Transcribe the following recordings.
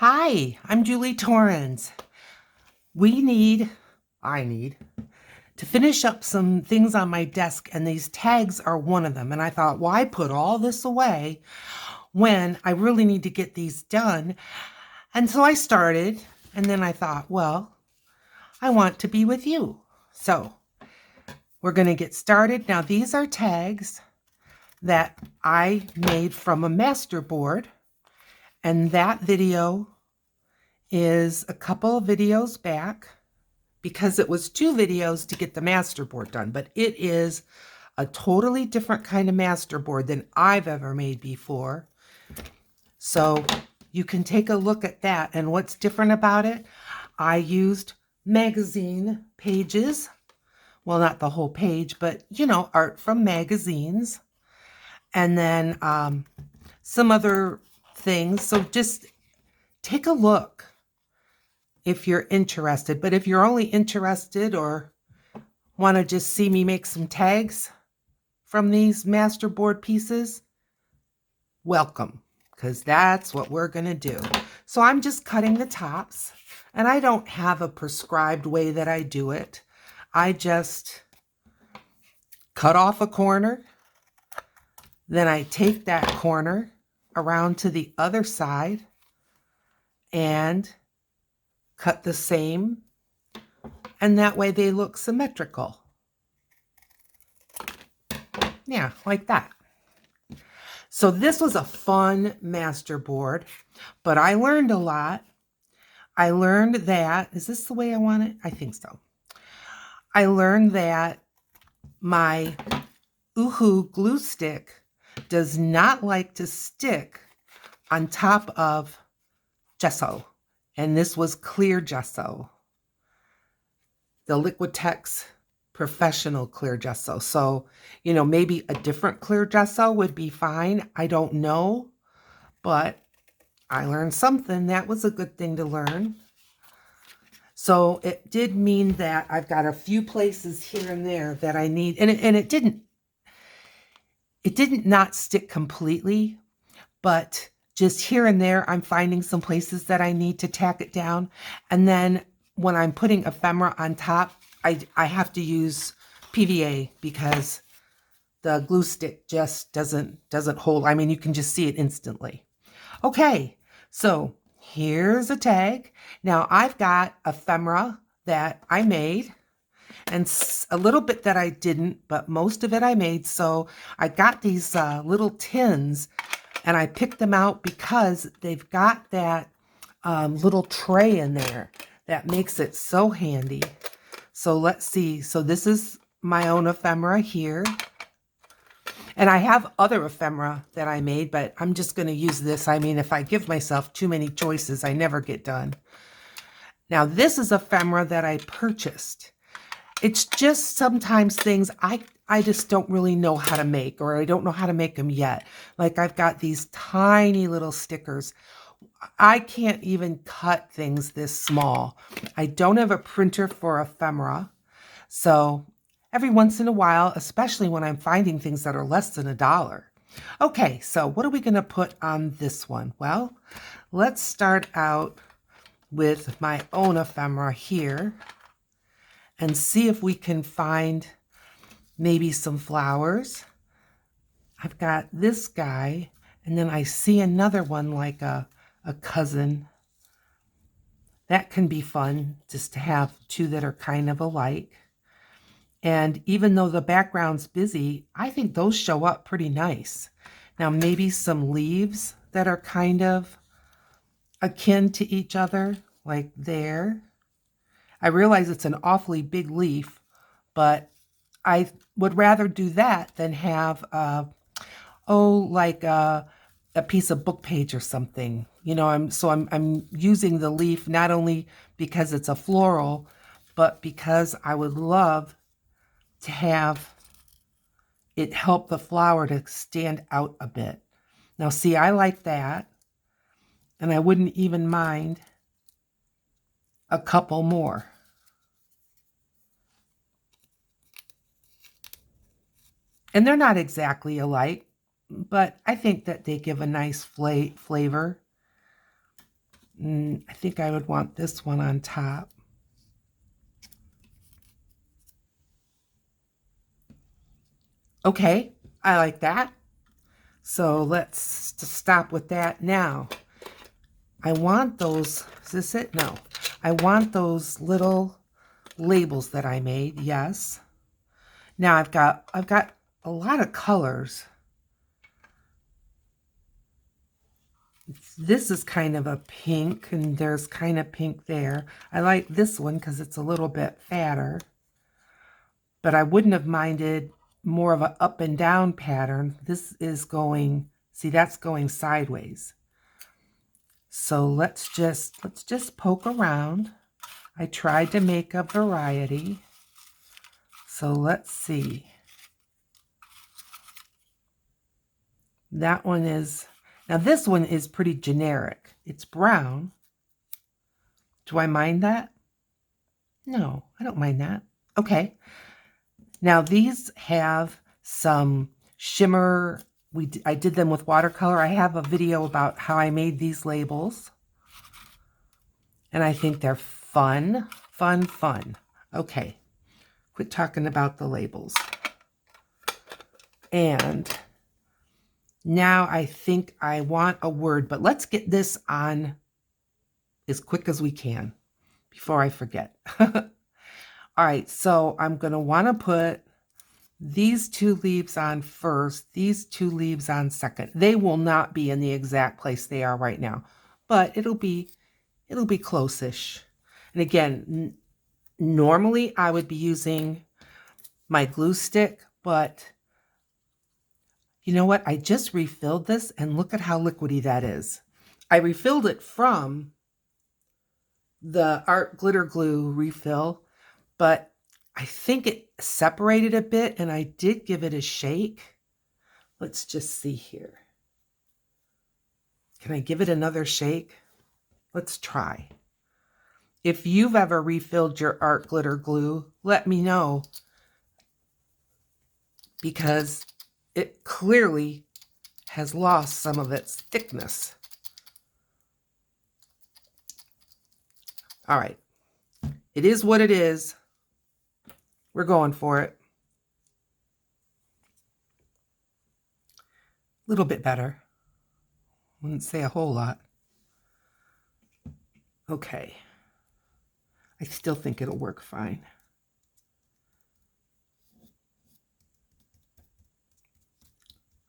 Hi, I'm Julie Torrens. I need to finish up some things on my desk, and these tags are one of them. And I thought, why put all this away when I really need to get these done? And so I started, and then I thought, well, I want to be with you. So we're going to get started. Now, these are tags that I made from a master board, and that video is a couple of videos back because it was 2 videos to get the masterboard done, but it is a totally different kind of masterboard than I've ever made before. So you can take a look at that. And what's different about it, I used magazine pages. Well, not the whole page, but art from magazines. And then some other things. So just take a look if you're interested. But if you're only interested or want to just see me make some tags from these masterboard pieces, welcome, because that's what we're going to do. So I'm just cutting the tops, and I don't have a prescribed way that I do it. I just cut off a corner, then I take that corner around to the other side and cut the same, and that way they look symmetrical. Yeah, like that. So this was a fun masterboard, but I learned a lot. I learned that, is this the way I want it? I think so. I learned that my Oohoo glue stick does not like to stick on top of gesso. And this was clear gesso, the Liquitex professional clear gesso. So, maybe a different clear gesso would be fine. I don't know, but I learned something. That was a good thing to learn. So it did mean that I've got a few places here and there that I need, and it didn't not stick completely, but just here and there, I'm finding some places that I need to tack it down. And then when I'm putting ephemera on top, I have to use PVA because the glue stick just doesn't hold. I mean, you can just see it instantly. Okay, so here's a tag. Now I've got ephemera that I made and a little bit that I didn't, but most of it I made. So I got these little tins, and I picked them out because they've got that little tray in there that makes it so handy. So let's see. So this is my own ephemera here. And I have other ephemera that I made, but I'm just going to use this. I mean, if I give myself too many choices, I never get done. Now, this is ephemera that I purchased. It's just sometimes things I just don't really know how to make, or I don't know how to make them yet. Like I've got these tiny little stickers. I can't even cut things this small. I don't have a printer for ephemera. So every once in a while, especially when I'm finding things that are less than $1. Okay, so what are we going to put on this one? Well, let's start out with my own ephemera here and see if we can find maybe some flowers. I've got this guy, and then I see another one like a cousin. That can be fun, just to have two that are kind of alike. And even though the background's busy, I think those show up pretty nice. Now maybe some leaves that are kind of akin to each other, like there. I realize it's an awfully big leaf, but I would rather do that than have, like a piece of book page or something. I'm using the leaf not only because it's a floral, but because I would love to have it help the flower to stand out a bit. Now, see, I like that, and I wouldn't even mind a couple more. And they're not exactly alike, but I think that they give a nice flavor. I think I would want this one on top. Okay, I like that. So let's stop with that now. I want those, is this it? No. I want those little labels that I made, yes. Now I've got a lot of colors. This is kind of a pink, and there's kind of pink there. I like this one because it's a little bit fatter. But I wouldn't have minded more of an up and down pattern. This is going, see, that's going sideways. So let's just poke around. I tried to make a variety. So let's see. That one is, now this one is pretty generic. It's brown. Do I mind that? No, I don't mind that. Okay. Now these have some shimmer. I did them with watercolor. I have a video about how I made these labels. And I think they're fun, fun, fun. Okay. Quit talking about the labels. And now I think I want a word, but let's get this on as quick as we can before I forget. All right, so I'm going to want to put these two leaves on first, these two leaves on second. They will not be in the exact place they are right now, but it'll be close-ish. And again, normally I would be using my glue stick, but you know what? I just refilled this, and look at how liquidy that is. I refilled it from the Art Glitter Glue refill, but I think it separated a bit, and I did give it a shake. Let's just see here. Can I give it another shake? Let's try. If you've ever refilled your Art Glitter Glue, let me know, because it clearly has lost some of its thickness. All right. It is what it is. We're going for it. A little bit better. Wouldn't say a whole lot. Okay. I still think it'll work fine.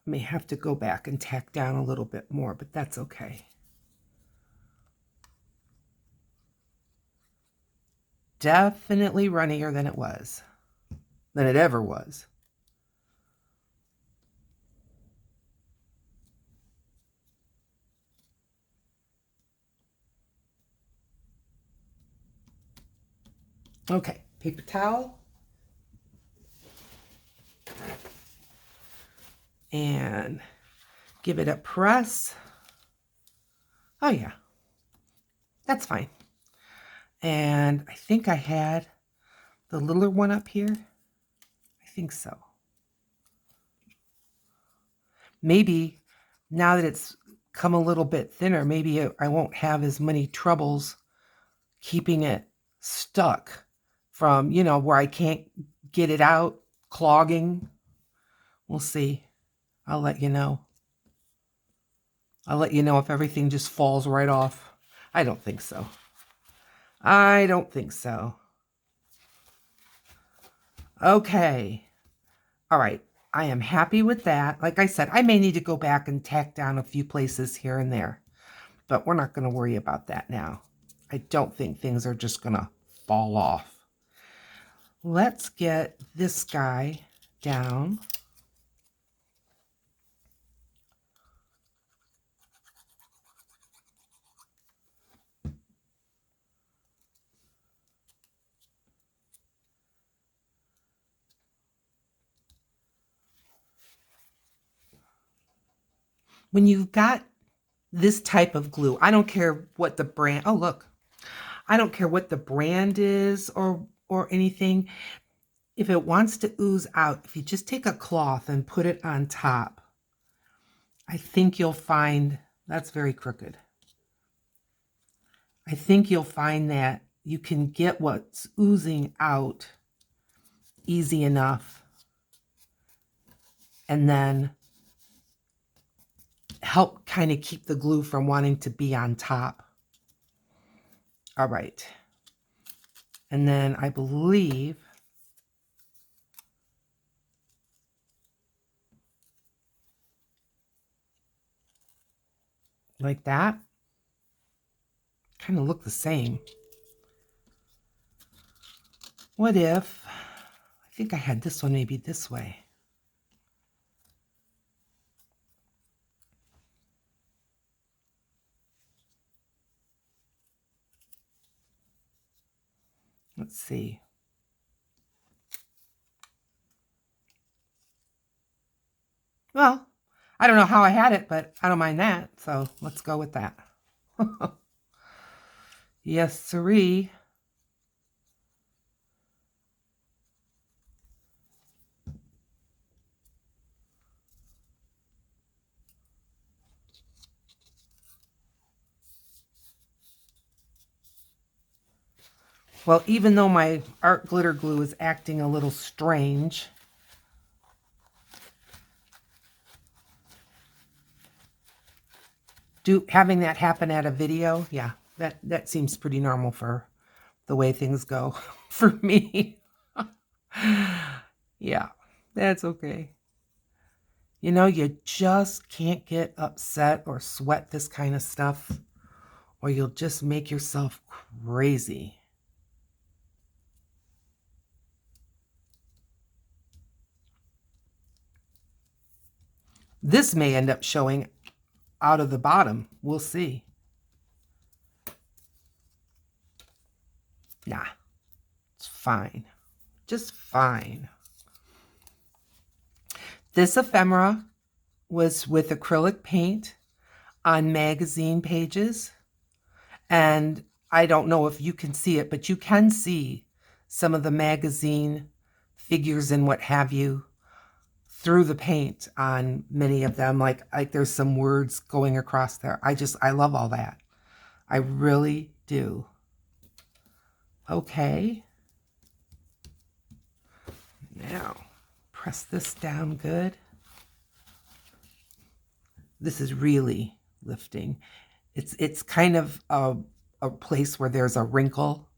I may have to go back and tack down a little bit more, but that's okay. Definitely runnier than it ever was. Okay, paper towel. And give it a press. Oh yeah, that's fine. And I think I had the littler one up here. I think so. Maybe now that it's come a little bit thinner, maybe I won't have as many troubles keeping it stuck from, you know, where I can't get it out, clogging. We'll see. I'll let you know. I'll let you know if everything just falls right off. I don't think so. I don't think so. Okay. All right. I am happy with that. Like I said, I may need to go back and tack down a few places here and there, but we're not going to worry about that now. I don't think things are just going to fall off. Let's get this guy down. When you've got this type of glue, I don't care what the brand, oh look, I don't care what the brand is or anything. If it wants to ooze out, if you just take a cloth and put it on top, I think you'll find that's very crooked. I think you'll find that you can get what's oozing out easy enough and then help kind of keep the glue from wanting to be on top. All right. And then I believe like that. Kind of look the same. What if, I think I had this one maybe this way. Let's see. Well, I don't know how I had it, but I don't mind that. So let's go with that. Yes, siree. Well, even though my art glitter glue is acting a little strange, having that happen at a video, yeah, that seems pretty normal for the way things go for me. Yeah, that's okay. You know, you just can't get upset or sweat this kind of stuff, or you'll just make yourself crazy. This may end up showing out of the bottom. We'll see. Nah, it's fine. Just fine. This ephemera was with acrylic paint on magazine pages. And I don't know if you can see it, but you can see some of the magazine figures and what have you through the paint on many of them. Like there's some words going across there. I love all that. I really do. Okay. Now, press this down good. This is really lifting. It's kind of a place where there's a wrinkle.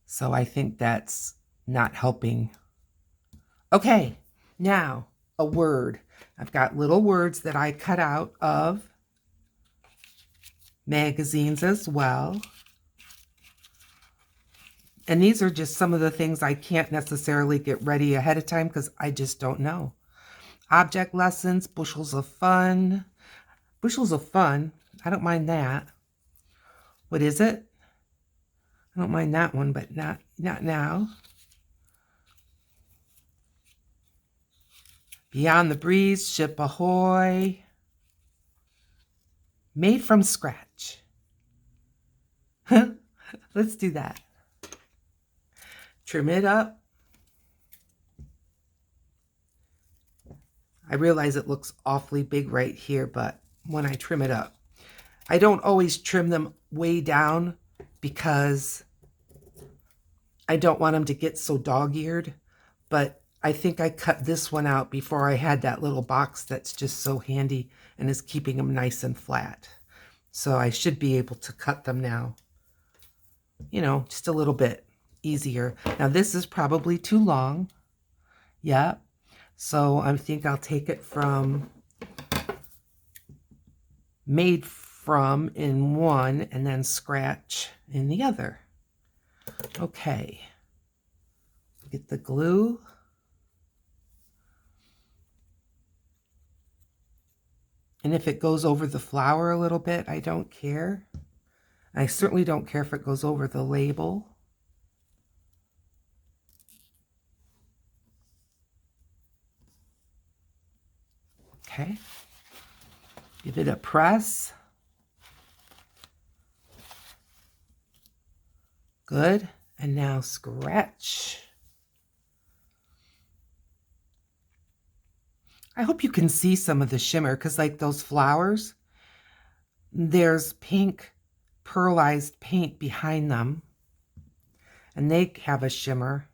So I think that's not helping. Okay, now a word. I've got little words that I cut out of magazines as well. And these are just some of the things I can't necessarily get ready ahead of time because I just don't know. Object lessons, bushels of fun. Bushels of fun, I don't mind that. What is it? I don't mind that one, but not now. Beyond the Breeze, Ship Ahoy. Made from scratch. Let's do that. Trim it up. I realize it looks awfully big right here, but when I trim it up, I don't always trim them way down because I don't want them to get so dog-eared, but I think I cut this one out before I had that little box that's just so handy and is keeping them nice and flat. So I should be able to cut them now, you know, just a little bit easier. Now this is probably too long. Yeah. So I think I'll take it from made from in one and then scratch in the other. Okay. Get the glue. And if it goes over the flower a little bit, I don't care. I certainly don't care if it goes over the label. Okay. Give it a press. Good. And now scratch. I hope you can see some of the shimmer because like those flowers, There's pink pearlized paint behind them, and they have a shimmer.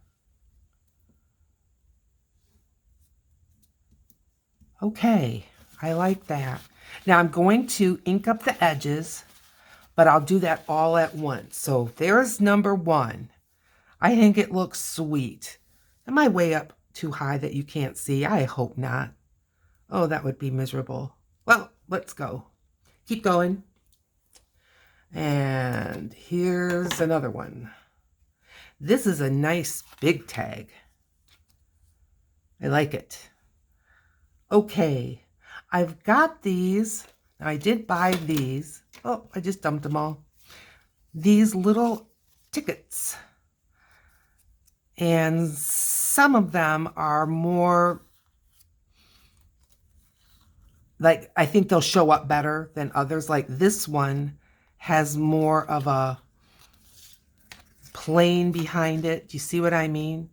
Okay, I like that. Now I'm going to ink up the edges, but I'll do that all at once. So there's number 1. I think it looks sweet. Am I way up too high that you can't see? I hope not. Oh, that would be miserable. Well, let's go. Keep going. And here's another one. This is a nice big tag. I like it. Okay, I've got these. I did buy these. Oh, I just dumped them all. These little tickets. And some of them are more, like, I think they'll show up better than others. Like this one has more of a plain behind it. Do you see what I mean?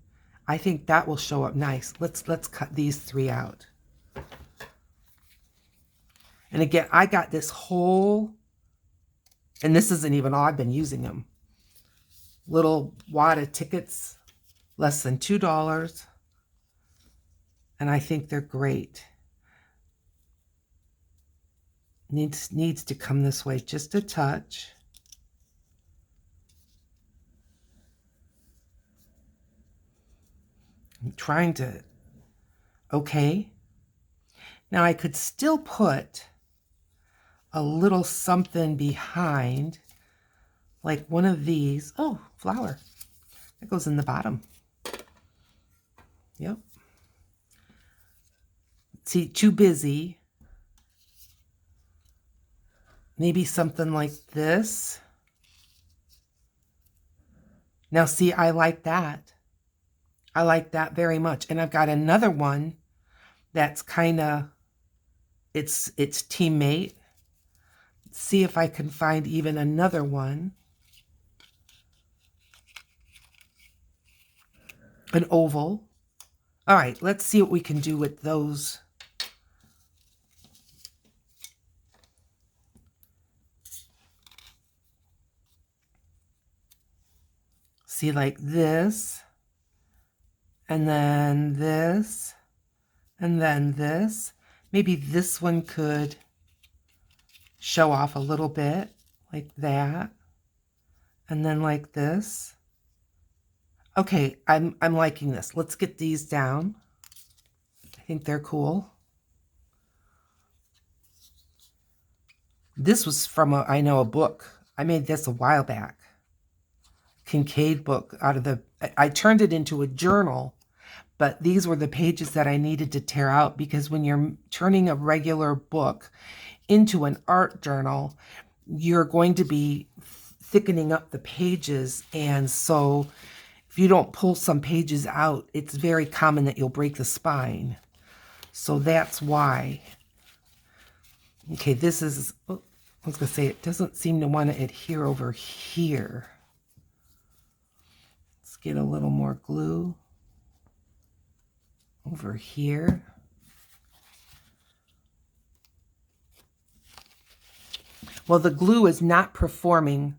I think that will show up nice. Let's cut these 3 out. And again, I got this whole, and this isn't even all, I've been using them. Little wad of tickets, less than $2. And I think they're great. Needs to come this way just a touch. I'm trying to, okay. Now I could still put a little something behind, like one of these. Oh, flower. That goes in the bottom. Yep. See, too busy. Maybe something like this. Now see, I like that. I like that very much. And I've got another one that's kind of, it's teammate. See if I can find even another one. An oval. All right, let's see what we can do with those. See, like this, and then this, and then this. Maybe this one could show off a little bit, like that, and then like this. Okay, I'm liking this. Let's get these down. I think they're cool. This was from a book. I made this a while back. Kincaid book out of the, I turned it into a journal, but these were the pages that I needed to tear out, because when you're turning a regular book into an art journal, you're going to be thickening up the pages. And so if you don't pull some pages out, it's very common that you'll break the spine. So that's why. Okay, this is, oh, I was going to say, it doesn't seem to want to adhere over here. Let's get a little more glue over here. Well, the glue is not performing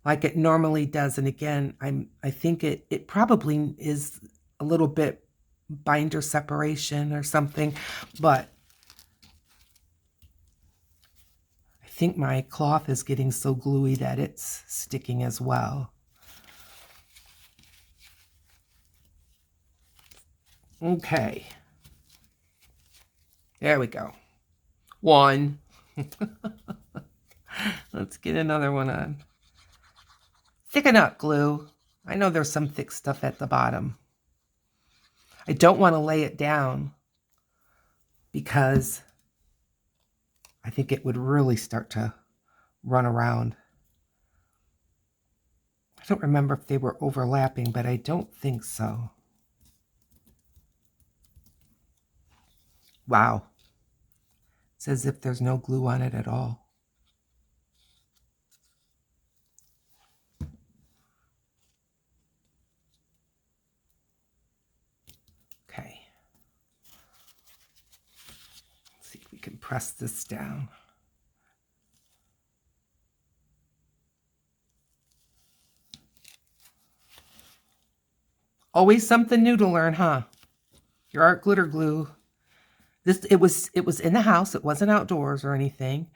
like it normally does. And again, I think it probably is a little bit binder separation or something, but I think my cloth is getting so gluey that it's sticking as well. Okay. There we go. One. Let's get another one on. Thicken up, glue. I know there's some thick stuff at the bottom. I don't want to lay it down because I think it would really start to run around. I don't remember if they were overlapping, but I don't think so. Wow. It's as if there's no glue on it at all. Okay. Let's see if we can press this down. Always something new to learn, huh? Your art glitter glue. It was in the house. It wasn't outdoors or anything.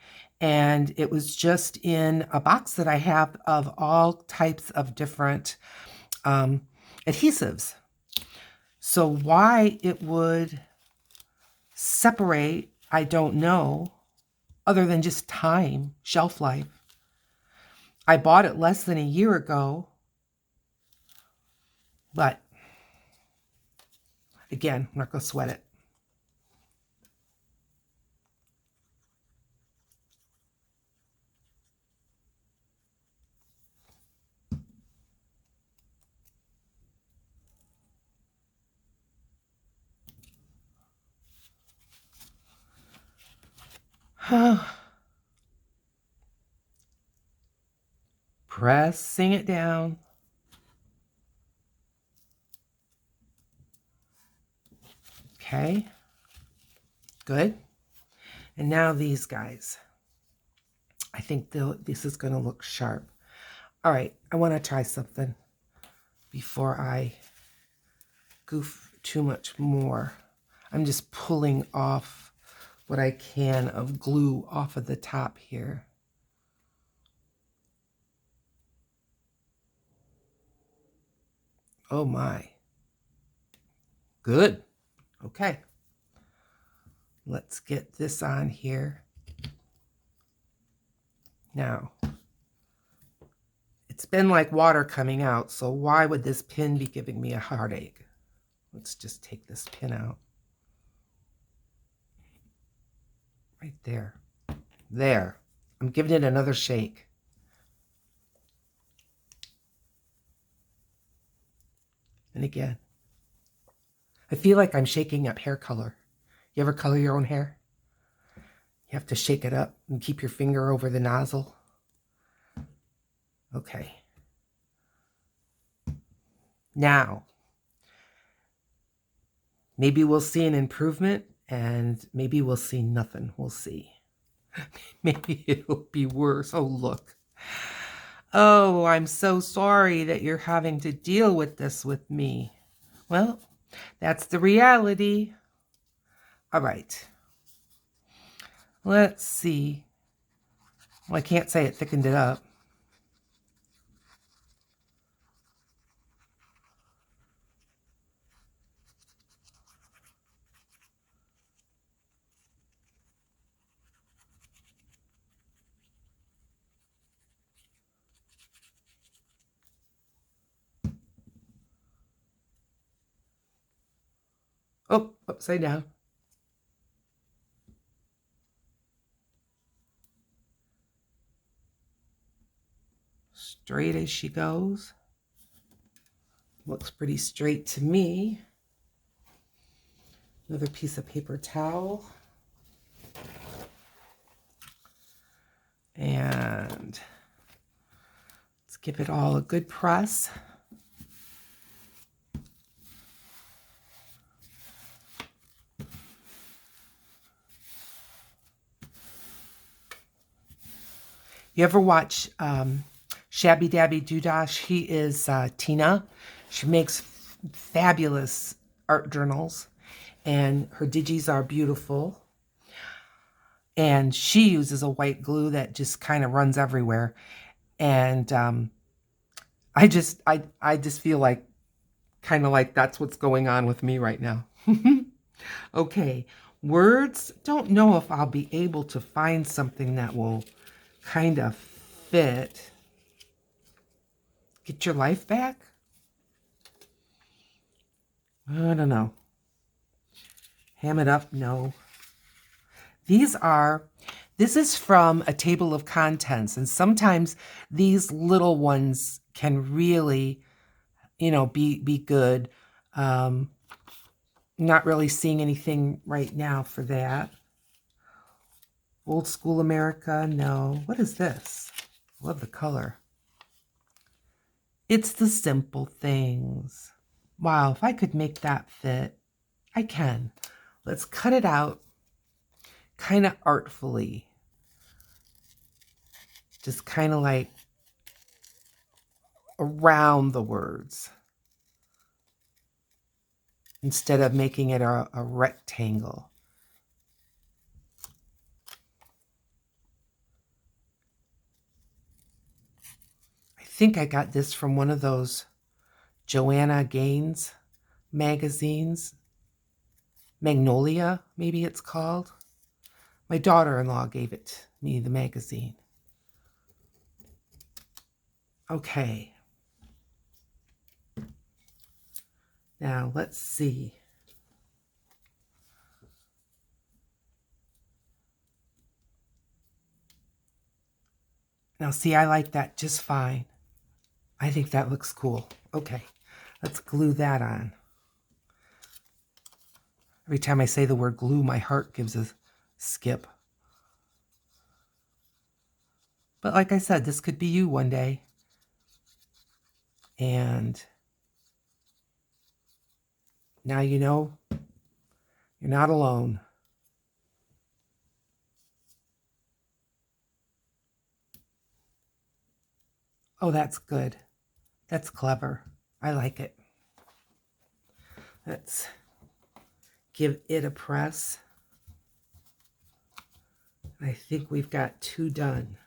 And it was just in a box that I have of all types of different adhesives. So why it would separate, I don't know, other than just time, shelf life. I bought it less than a year ago, but again, I'm not going to sweat it. Pressing it down. Okay. Good. And now these guys. I think this is going to look sharp. All right. I want to try something before I goof too much more. I'm just pulling off what I can of glue off of the top here. Oh my. Good. Okay. Let's get this on here. Now, it's been like water coming out, so why would this pin be giving me a heartache? Let's just take this pin out. Right there. There. I'm giving it another shake. And again. I feel like I'm shaking up hair color. You ever color your own hair? You have to shake it up and keep your finger over the nozzle. Okay. Now, maybe we'll see an improvement and maybe we'll see nothing. We'll see. Maybe it'll be worse. Oh, look. Oh, I'm so sorry that you're having to deal with this with me. Well, that's the reality. All right. Let's see. Well, I can't say it thickened it up. Oh, upside down. Straight as she goes. Looks pretty straight to me. Another piece of paper towel. And let's give it all a good press. You ever watch Shabby Dabby Doodah? She is Tina. She makes fabulous art journals, and her digis are beautiful. And she uses a white glue that just kind of runs everywhere. And I just feel like kind of like that's what's going on with me right now. Okay, words. Don't know if I'll be able to find something that will kind of fit. Get your life back? I don't know. Ham it up? No. This is from a table of contents, and sometimes these little ones can really, be good. Not really seeing anything right now for that. Old School America, no. What is this? Love the color. It's the simple things. Wow, if I could make that fit, I can. Let's cut it out kind of artfully. Just kind of like around the words. instead of making it a rectangle. I think I got this from one of those Joanna Gaines magazines. Magnolia, maybe it's called. My daughter-in-law gave it me, the magazine. Okay. Now, let's see. Now, see, I like that just fine. I think that looks cool. Okay, let's glue that on. Every time I say the word glue, my heart gives a skip. But like I said, this could be you one day. And now you know you're not alone. Oh, that's good. That's clever. I like it. Let's give it a press. I think we've got 2 done.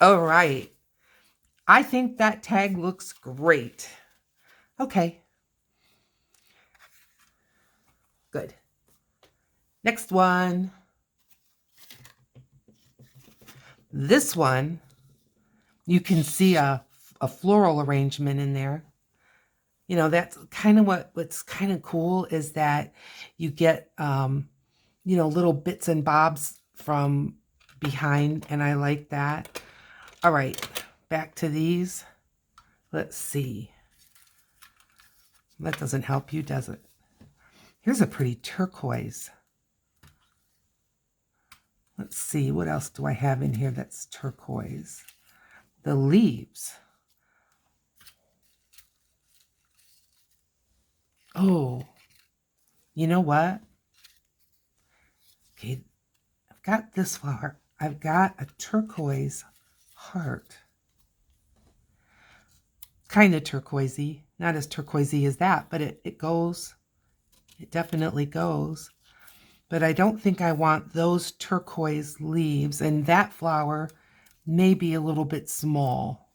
All right. I think that tag looks great. Okay. Good. Next one. This one, you can see a floral arrangement in there. You know, that's kind of what's kind of cool is that you get, you know, little bits and bobs from behind, and I like that. All right, back to these. Let's see. That doesn't help you, does it? Here's a pretty turquoise. Let's see, what else do I have in here that's turquoise? The leaves. Oh, you know what? Okay, I've got this flower. I've got a turquoise heart. Kind of turquoisey. Not as turquoisey as that, but it goes. It definitely goes. But I don't think I want those turquoise leaves. And that flower may be a little bit small.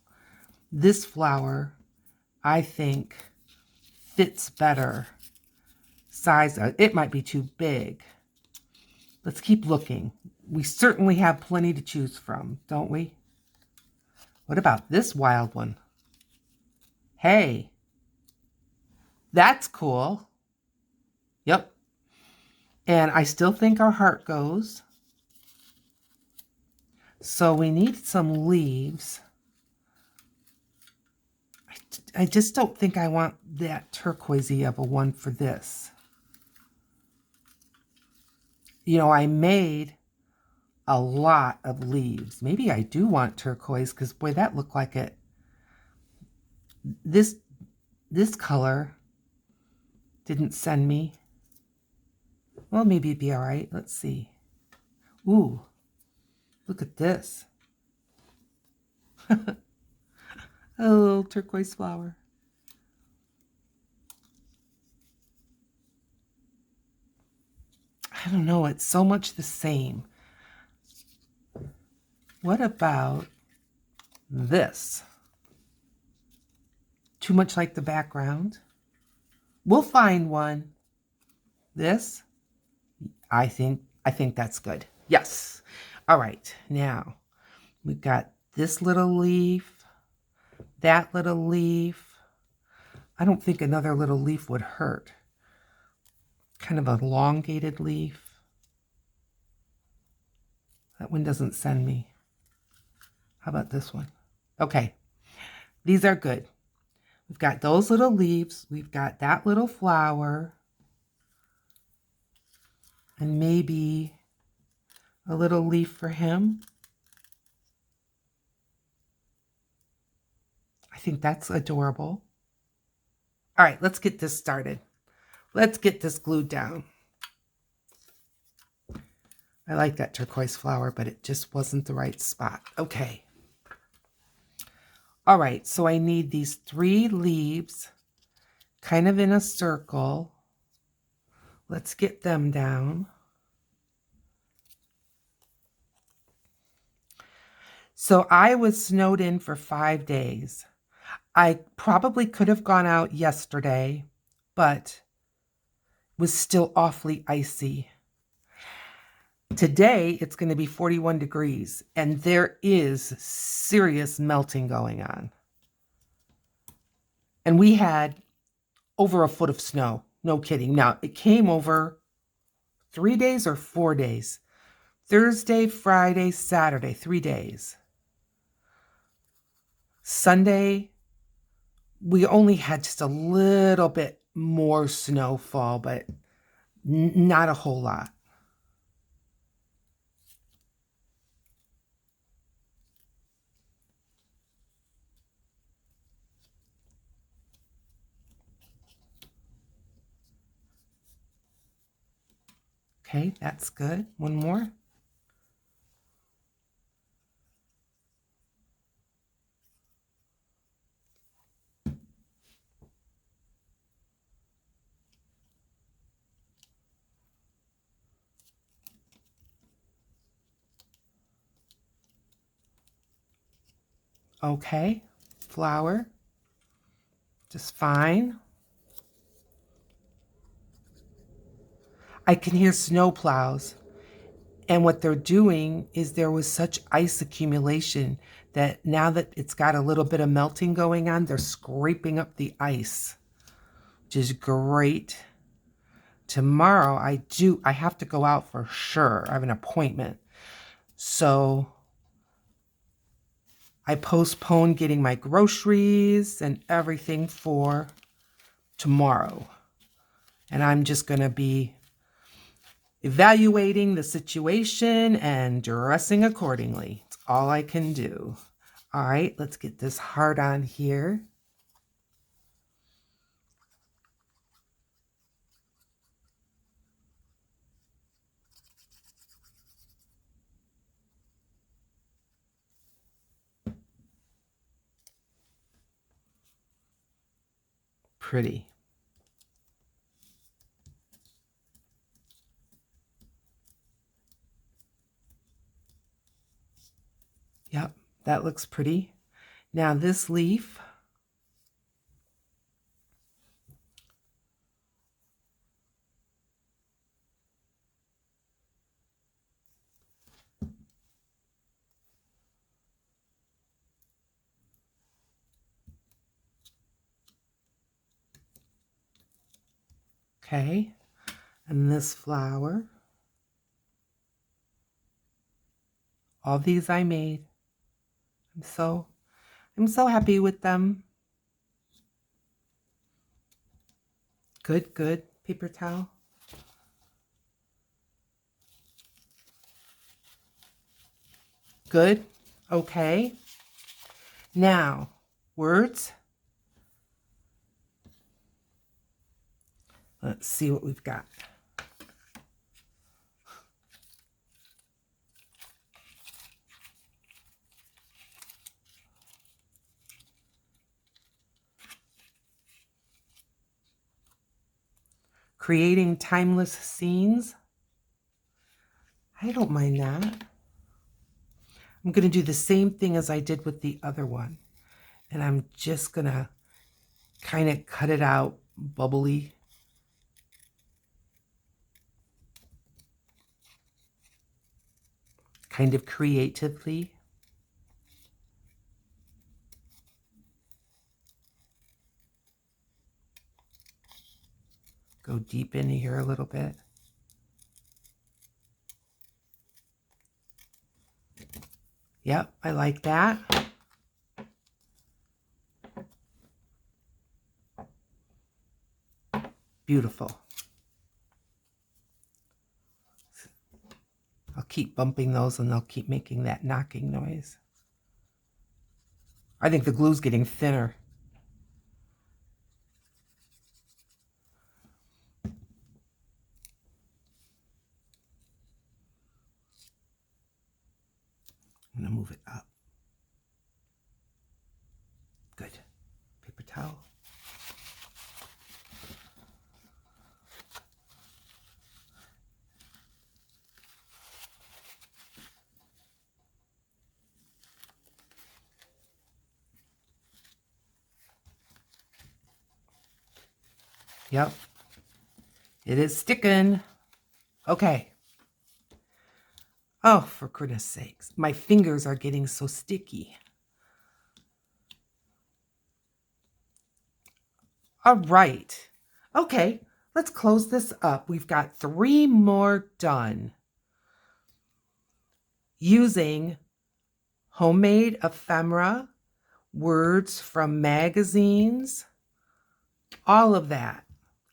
This flower, I think, fits better. Size, it might be too big. Let's keep looking. We certainly have plenty to choose from, don't we? What about this wild one? Hey, that's cool. Yep. And I still think our heart goes. So we need some leaves. I just don't think I want that turquoisey of a one for this. You know, I made a lot of leaves. Maybe I do want turquoise because, boy, that looked like it. This color didn't send me. Well, maybe it'd be all right. Let's see. Ooh, look at this. A little turquoise flower. I don't know. It's so much the same. What about this? Too much like the background. We'll find one. This, I think that's good. Yes. All right. Now we've got this little leaf, that little leaf. I don't think another little leaf would hurt. Kind of an elongated leaf. That one doesn't send me. How about this one? Okay. These are good. We've got those little leaves. We've got that little flower. And maybe a little leaf for him. I think that's adorable. All right, let's get this started. Let's get this glued down. I like that turquoise flower, but it just wasn't the right spot. Okay. All right, so I need these 3 leaves kind of in a circle. Let's get them down. So I was snowed in for 5 days. I probably could have gone out yesterday, but was still awfully icy. Today, it's going to be 41 degrees, and there is serious melting going on. And we had over a foot of snow. No kidding. Now, it came over 3 days or 4 days. Thursday, Friday, Saturday, 3 days. Sunday, we only had just a little bit more snowfall, but not a whole lot. Okay, that's good. One more. Okay, flower, just fine. I can hear snow plows. And what they're doing is there was such ice accumulation that now that it's got a little bit of melting going on, they're scraping up the ice, which is great. Tomorrow I have to go out for sure. I have an appointment. So I postponed getting my groceries and everything for tomorrow. And I'm just going to be evaluating the situation and dressing accordingly. It's all I can do. All right, let's get this heart on here. Pretty. Yep, that looks pretty. Now this leaf, okay, and this flower. All these I made. I'm so happy with them. Good, good. Paper towel. Good. Okay. Now, words. Let's see what we've got. Creating timeless scenes. I don't mind that. I'm going to do the same thing as I did with the other one. And I'm just going to kind of cut it out bubbly. Kind of creatively. Go deep into here a little bit. Yep, I like that. Beautiful. I'll keep bumping those and they'll keep making that knocking noise. I think the glue's getting thinner. I'm going to move it up. Yep. It is sticking. Okay. Oh, for goodness sakes. My fingers are getting so sticky. All right. Okay, let's close this up. We've got 3 more done. Using homemade ephemera, words from magazines, all of that.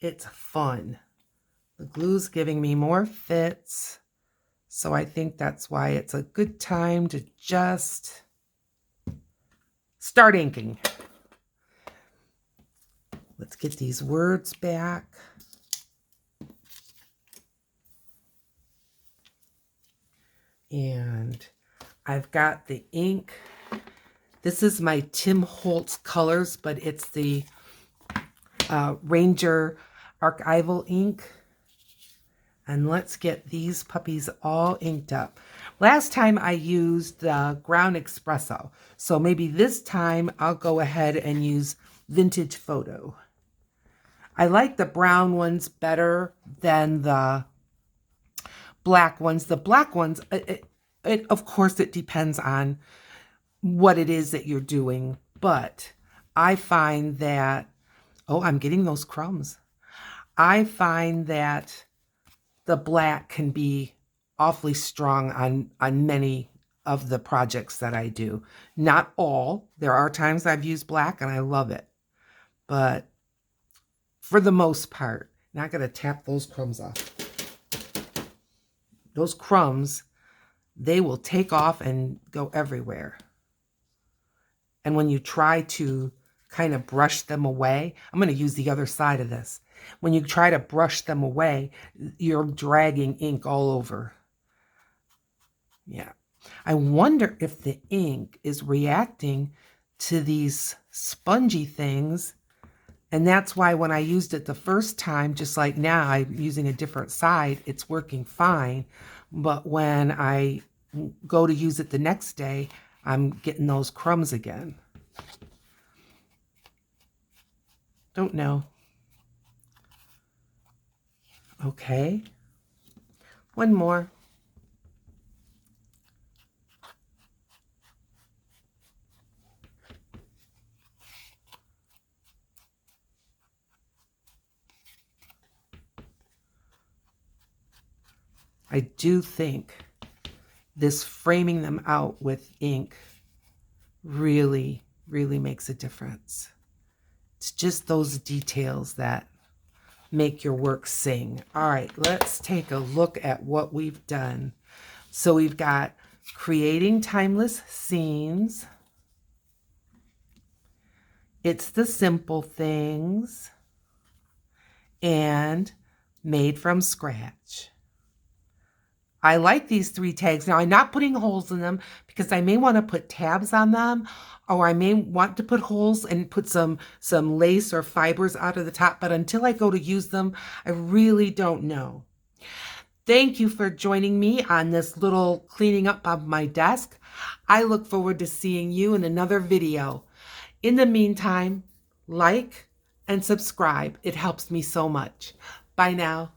It's fun. The glue's giving me more fits, so I think that's why it's a good time to just start inking. Let's get these words back. And I've got the ink. This is my Tim Holtz colors, but it's the Ranger Archival ink. And let's get these puppies all inked up. Last time I used Ground Espresso, so maybe this time I'll go ahead and use Vintage Photo. I like the brown ones better than the black ones. The black ones, of course, it depends on what it is that you're doing, but I find that, oh, I'm getting those crumbs. I find that the black can be awfully strong on many of the projects that I do. Not all. There are times I've used black and I love it, but for the most part, not going to tap those crumbs off. Those crumbs, they will take off and go everywhere. And when you try to kind of brush them away, I'm going to use the other side of this. When you try to brush them away, you're dragging ink all over. Yeah. I wonder if the ink is reacting to these spongy things. And that's why when I used it the first time, just like now, I'm using a different side, it's working fine. But when I go to use it the next day, I'm getting those crumbs again. Don't know. Okay. One more. I do think this framing them out with ink really, really makes a difference. It's just those details that make your work sing. All right, let's take a look at what we've done. So we've got creating timeless scenes. It's the simple things. And made from scratch. I like these 3 tags. Now, I'm not putting holes in them because I may want to put tabs on them, or I may want to put holes and put some lace or fibers out of the top, but until I go to use them, I really don't know. Thank you for joining me on this little cleaning up of my desk. I look forward to seeing you in another video. In the meantime, like and subscribe. It helps me so much. Bye now.